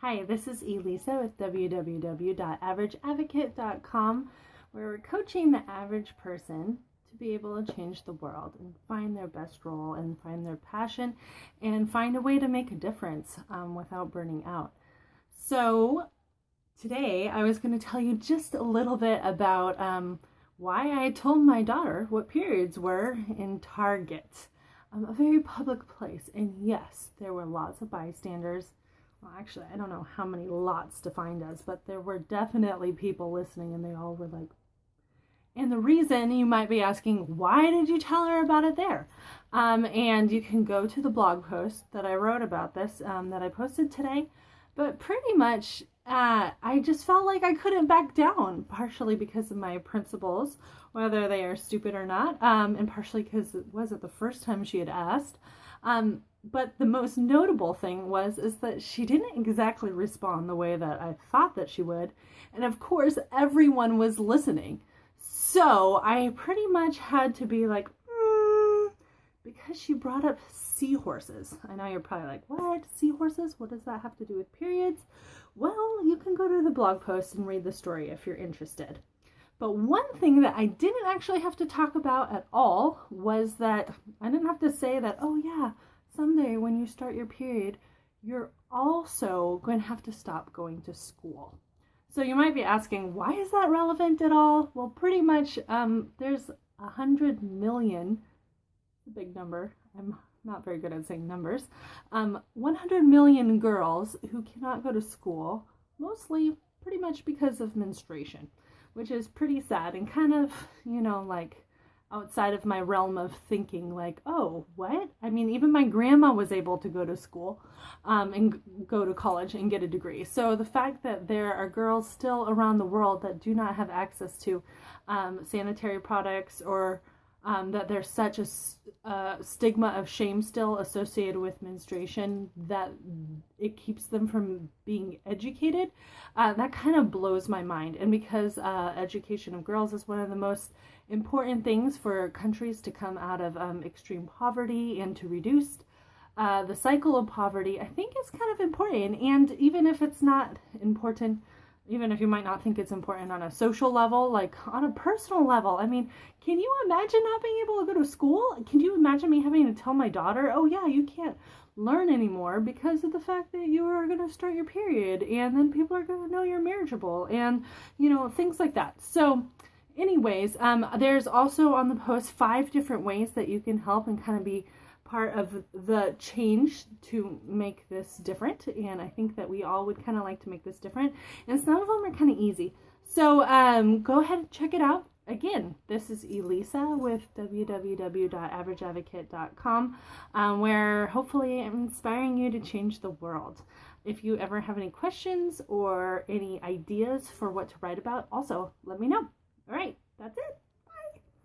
Hi, this is Elisa with www.averageadvocate.com, where we're coaching the average person to be able to change the world and find their best role and find their passion and find a way to make a difference without burning out. So today I was going to tell you just a little bit about why I told my daughter what periods were in Target, a very public place. And yes, there were lots of bystanders. Well, actually, I don't know how many lots defined as, but there were definitely people listening, and they all were like, and the reason you might be asking, why did you tell her about it there? And you can go to the blog post that I wrote about this that I posted today. But pretty much, I just felt like I couldn't back down, partially because of my principles, whether they are stupid or not, and partially because it wasn't the first time she had asked. But the most notable thing is that she didn't exactly respond the way that I thought that she would. And of course, everyone was listening. So I pretty much had to be like, because she brought up seahorses. I know you're probably like, what? Seahorses? What does that have to do with periods? Well, you can go to the blog post and read the story if you're interested. But one thing that I didn't actually have to talk about at all was that I didn't have to say that, oh yeah, someday when you start your period, you're also going to have to stop going to school. So you might be asking, why is that relevant at all? Well, pretty much there's 100 million, a big number, I'm not very good at saying numbers, 100 million girls who cannot go to school, mostly pretty much because of menstruation, which is pretty sad and kind of, like outside of my realm of thinking, like, oh, what? I mean, even my grandma was able to go to school and go to college and get a degree. So the fact that there are girls still around the world that do not have access to sanitary products, or that there's such a stigma of shame still associated with menstruation that it keeps them from being educated, that kind of blows my mind. And because education of girls is one of the most important things for countries to come out of extreme poverty and to reduce the cycle of poverty, I think it's kind of important. And even if it's not important, even if you might not think it's important on a social level, like on a personal level, I mean, can you imagine not being able to go to school? Can you imagine me having to tell my daughter, oh yeah, you can't learn anymore because of the fact that you are going to start your period, and then people are going to know you're marriageable, and things like that. So anyways, there's also on the post 5 different ways that you can help and kind of be part of the change to make this different. And I think that we all would kind of like to make this different. And some of them are kind of easy. So go ahead and check it out. Again, this is Elisa with www.averageadvocate.com, where hopefully I'm inspiring you to change the world. If you ever have any questions or any ideas for what to write about, also let me know. All right, that's it.